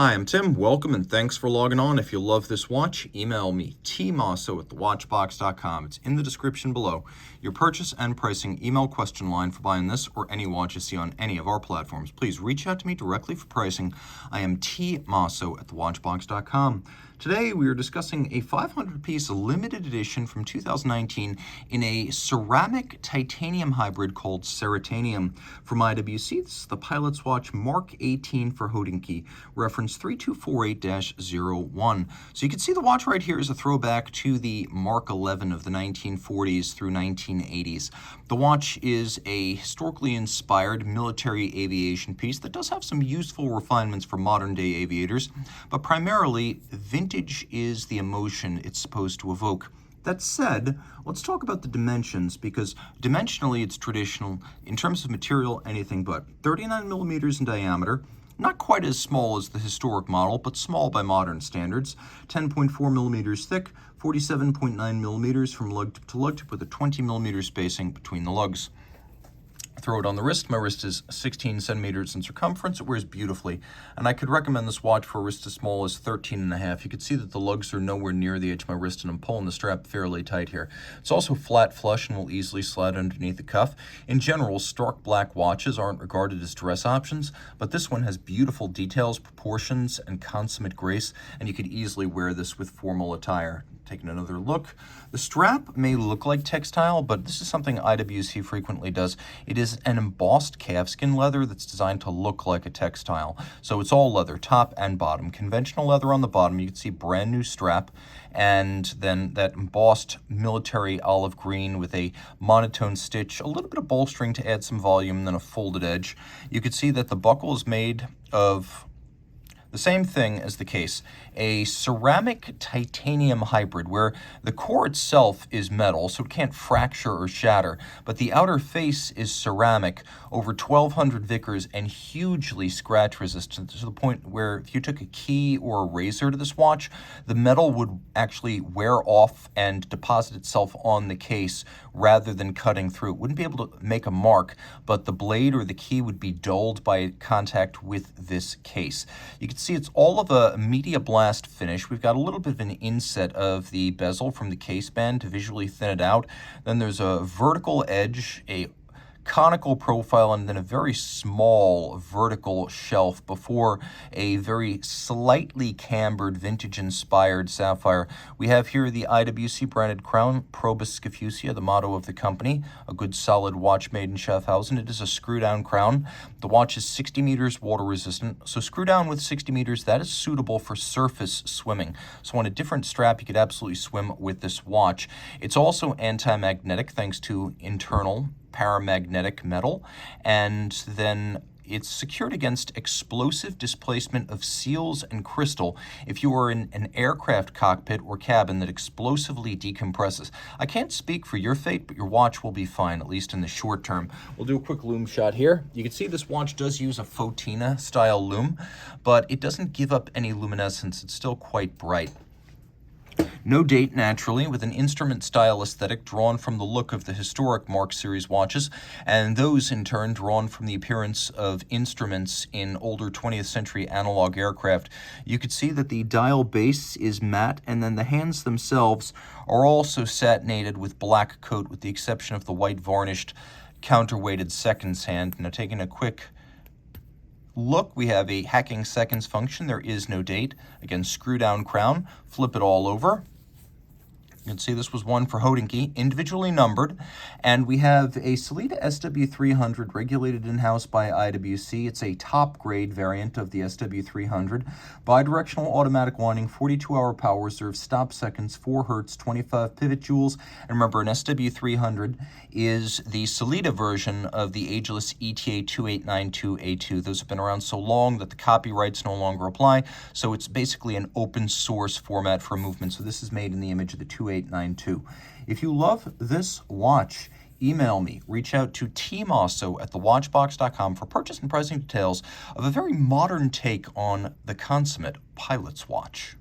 Hi, I'm Tim. Welcome and thanks for logging on. If you love this watch, email me, tmosso@thewatchbox.com. It's in the description below. Your purchase and pricing email question line for buying this or any watch you see on any of our platforms. Please reach out to me directly for pricing. I am tmosso@thewatchbox.com. Today we are discussing a 500-piece limited edition from 2019 in a ceramic titanium hybrid called Ceratanium from IWC. This is the Pilot's Watch Mark 18 for HODINKEE, reference 3248-01. So you can see the watch right here is a throwback to the Mark 11 of the 1940s through 1980s. The watch is a historically inspired military aviation piece that does have some useful refinements for modern-day aviators, but primarily vintage is the emotion it's supposed to evoke. That said, let's talk about the dimensions, because dimensionally it's traditional. In terms of material, anything but. 39 millimeters in diameter, not quite as small as the historic model, but small by modern standards. 10.4 millimeters thick, 47.9 millimeters from lug to lug with a 20 millimeter spacing between the lugs. Throw it on the wrist. My wrist is 16 centimeters in circumference. It wears beautifully, and I could recommend this watch for a wrist as small as 13.5. You can see that the lugs are nowhere near the edge of my wrist, and I'm pulling the strap fairly tight here. It's also flat flush and will easily slide underneath the cuff. In general, stark black watches aren't regarded as dress options, but this one has beautiful details, proportions, and consummate grace, and you could easily wear this with formal attire. Taking another look. The strap may look like textile, but this is something IWC frequently does. It is an embossed calfskin leather that's designed to look like a textile. So it's all leather, top and bottom. Conventional leather on the bottom. You can see brand new strap, and then that embossed military olive green with a monotone stitch, a little bit of bolstering to add some volume, and then a folded edge. You can see that the buckle is made of the same thing as the case, a ceramic titanium hybrid where the core itself is metal, so it can't fracture or shatter, but the outer face is ceramic, over 1,200 Vickers, and hugely scratch resistant, to the point where if you took a key or a razor to this watch, the metal would actually wear off and deposit itself on the case rather than cutting through. It wouldn't be able to make a mark, but the blade or the key would be dulled by contact with this case. You can see it's all of a media blast finish. We've got a little bit of an inset of the bezel from the case band to visually thin it out. Then there's a vertical edge, a conical profile, and then a very small vertical shelf before a very slightly cambered vintage-inspired sapphire. We have here the IWC branded crown, Probus Scafusia, the motto of the company, a good solid watch made in Schaffhausen. It is a screw-down crown. The watch is 60 meters water resistant, so screw down with 60 meters, that is suitable for surface swimming. So on a different strap, you could absolutely swim with this watch. It's also anti-magnetic thanks to internal paramagnetic metal, and then it's secured against explosive displacement of seals and crystal if you are in an aircraft cockpit or cabin that explosively decompresses. I can't speak for your fate, but your watch will be fine, at least in the short term. We'll do a quick lume shot here. You can see this watch does use a Fotina style lume, but it doesn't give up any luminescence. It's still quite bright. No date, naturally, with an instrument style aesthetic drawn from the look of the historic Mark series watches, and those in turn drawn from the appearance of instruments in older 20th century analog aircraft. You could see that the dial base is matte, and then the hands themselves are also satinated with black coat, with the exception of the white varnished counterweighted seconds hand. Now taking a quick look, we have a hacking seconds function. There is no date. Again, screw down crown, flip it all over. You can see this was one for HODINKEE, individually numbered, and we have a Sellita SW300 regulated in-house by IWC. It's a top-grade variant of the SW300. Bidirectional automatic winding, 42-hour power reserve, stop seconds, 4 Hertz, 25 pivot joules. And remember, an SW300 is the Sellita version of the ageless ETA 2892A2. Those have been around so long that the copyrights no longer apply, so it's basically an open source format for movement. So this is made in the image of the 2892. If you love this watch, email me. Reach out to tmosso@thewatchbox.com for purchase and pricing details of a very modern take on the consummate Pilot's Watch.